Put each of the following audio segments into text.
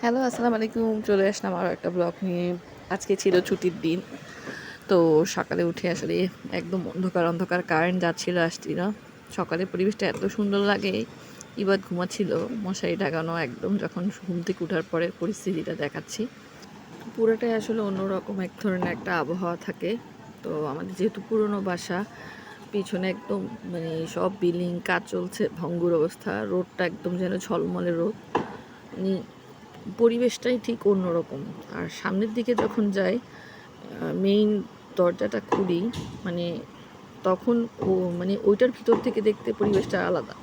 Hello, আসসালামু আলাইকুম। চলে আসলাম আরও একটা ব্লগ নিয়ে। আজকে ছিল ছুটির দিন। তো সকালে উঠে আসলে একদম অন্ধকার, অন্ধকার কারেন্ট যাচ্ছিল আসছিল। সকালে পরিবেশটা এত সুন্দর লাগে। ইবাদ ঘুমাচ্ছিল, মশারি টাঙানো একদম যখন ঘুম থেকে উঠার পরের পরিস্থিতিটা দেখাচ্ছি। পুরোটাই আসলে অন্যরকম এক ধরনের একটা আবহাওয়া থাকে। তো আমাদের যেহেতু পুরনো বাসা, পিছনে একদম মানে সব বিল্ডিং কাজ চলছে, ভঙ্গুর অবস্থা। রোডটা একদম যেন ঝলমলে রোদ। মানে পরিবেশটাই ঠিক অন্যরকম। আর সামনের দিকে যখন যাই, মেইন দরজাটা খুলি, মানে তখন মানে ওইটার ভিতর থেকে দেখতে পরিবেশটা আলাদা।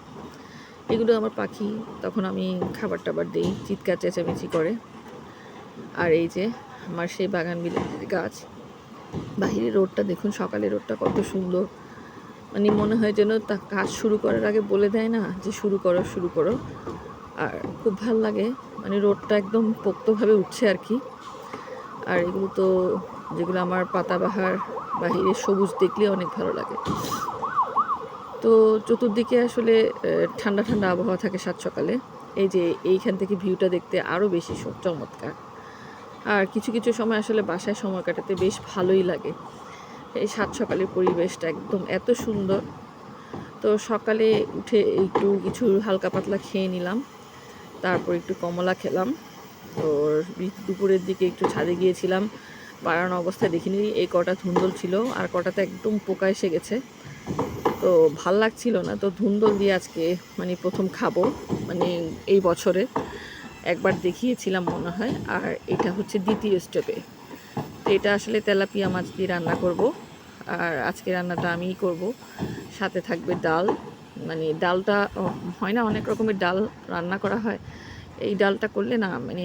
এগুলো আমার পাখি, তখন আমি খাবার টাবার দিই, চিৎকার চেঁচামেচি করে। আর এই যে আমার সেই বাগান বিলাসের গাছ। বাহিরের রোডটা দেখুন, সকালের রোডটা কত সুন্দর। মানে মনে হয় যেন তা কাজ শুরু করার আগে বলে দেয় না যে শুরু করো শুরু করো। আর খুব ভাল লাগে, মানে রোডটা একদম পোক্তভাবে উঠছে আর কি। আর এগুলো তো যেগুলো আমার পাতাবাহার বাহিরে সবুজ দেখলে অনেক ভালো লাগে। তো চতুর্দিকে আসলে ঠান্ডা ঠান্ডা আবহাওয়া থাকে সাত সকালে। এই যে এইখান থেকে ভিউটা দেখতে আরও বেশি চমৎকার। আর কিছু কিছু সময় আসলে বাসায় সময় কাটাতে বেশ ভালোই লাগে। এই সাত সকালের পরিবেশটা একদম এত সুন্দর। তো সকালে উঠে একটু কিছু হালকা পাতলা খেয়ে নিলাম, তারপর একটু কমলা খেলাম। তো দুপুরের দিকে একটু ছাদে গিয়েছিলাম, বাড়ানো অবস্থায় দেখিনি এই কটা ধুন্দল ছিল, আর কটাতে একদম পোকা এসে গেছে। তো ভাল লাগছিল না, তো ধুন্দল দিয়ে আজকে মানে প্রথম খাবো, মানে এই বছরে একবার দেখিয়েছিলাম মনে হয়। আর এটা হচ্ছে দ্বিতীয় স্টেপে। তো এটা আসলে তেলাপিয়া মাছ দিয়ে রান্না করব। আর আজকে রান্নাটা আমিই করব, সাথে থাকবে ডাল। মানে ডালটা হয় না, অনেক রকমের ডাল রান্না করা হয়, এই ডালটা করলে না মানে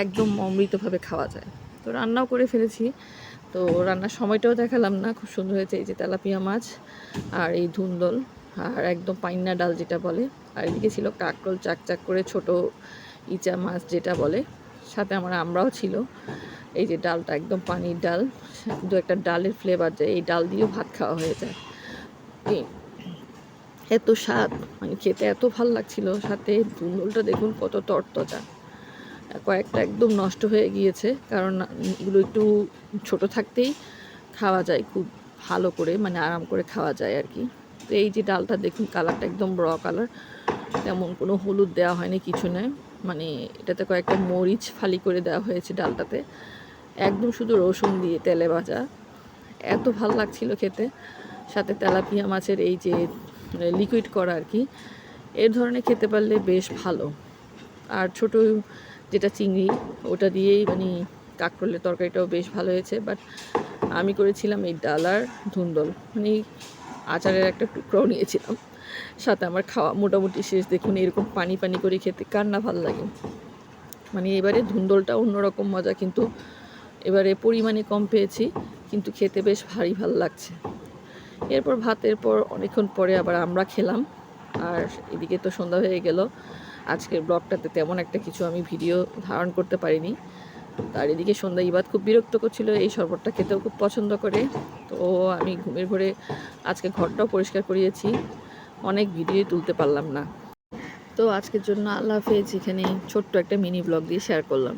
একদম অমৃতভাবে খাওয়া যায়। তো রান্নাও করে ফেলেছি, তো রান্নার সময়টাও দেখালাম না। খুব সুন্দর হয়েছে। এই যে তেলাপিয়া মাছ আর এই ধুন্দল আর একদম পাইন্না ডাল যেটা বলে। আর এদিকে ছিল কাঁকরোল চাক চাক করে ছোট ইচা মাছ যেটা বলে, সাথে আমার আমরাও ছিল। এই যে ডালটা একদম পানির ডাল, দু একটা ডালের ফ্লেভার যায়, এই ডাল দিয়েও ভাত খাওয়া হয়ে যায়। এত স্বাদ, মানে খেতে এত ভাল লাগছিল। সাথে ধুন্দলটা দেখুন কত তরতাজা। কয়েকটা একদম নষ্ট হয়ে গিয়েছে, কারণ এগুলো একটু ছোট থাকতেই খাওয়া যায় খুব ভালো করে, মানে আরাম করে খাওয়া যায় আর কি। তো এই যে ডালটা দেখুন, কালারটা একদম র কালার, তেমন কোনো হলুদ দেওয়া হয়নি, কিছু নয়। মানে এটাতে কয়েকটা মরিচ ফালি করে দেওয়া হয়েছে ডালটাতে, একদম শুধু রসুন দিয়ে তেলে ভাজা। এত ভাল লাগছিল খেতে। সাথে তেলাপিয়া মাছের এই যে লিকুইড করা আর কি, এর ধরনের খেতে পারলে বেশ ভালো। আর ছোট যেটা চিংড়ি, ওটা দিয়েই মানে কাঁকরোলের তরকারিটাও বেশ ভালো হয়েছে। বাট আমি করেছিলাম এই ডাল আর ধুন্দল, মানে আচারের একটা টুকরাও নিয়েছিলাম। সাথে আমার খাওয়া মোটামুটি শেষ। দেখুন এরকম পানি পানি করে খেতে কার না ভাল লাগে। মানে এবারে ধুন্দলটা অন্যরকম মজা, কিন্তু এবারে পরিমাণে কম পেয়েছি, কিন্তু খেতে বেশ ভারী ভাল লাগছে। এরপর ভাতের পর অনেকক্ষণ পরে আবার আমরা খেলাম। আর এদিকে তো সন্ধ্যা হয়ে গেল। আজকের ব্লগটাতে তেমন একটা কিছু আমি ভিডিও ধারণ করতে পারিনি। আর এদিকে সন্ধ্যা ইবাদ খুব বিরক্ত করছিল, এই শরবতটা খেতেও খুব পছন্দ করে। তো আমি ঘুমের ঘরে আজকে ঘরটাও পরিষ্কার করিয়েছি, অনেক ভিডিও তুলতে পারলাম না। তো আজকের জন্য আল্লাহ হাফেজ। এখানে ছোট্ট একটা মিনি ব্লগ দিয়ে শেয়ার করলাম।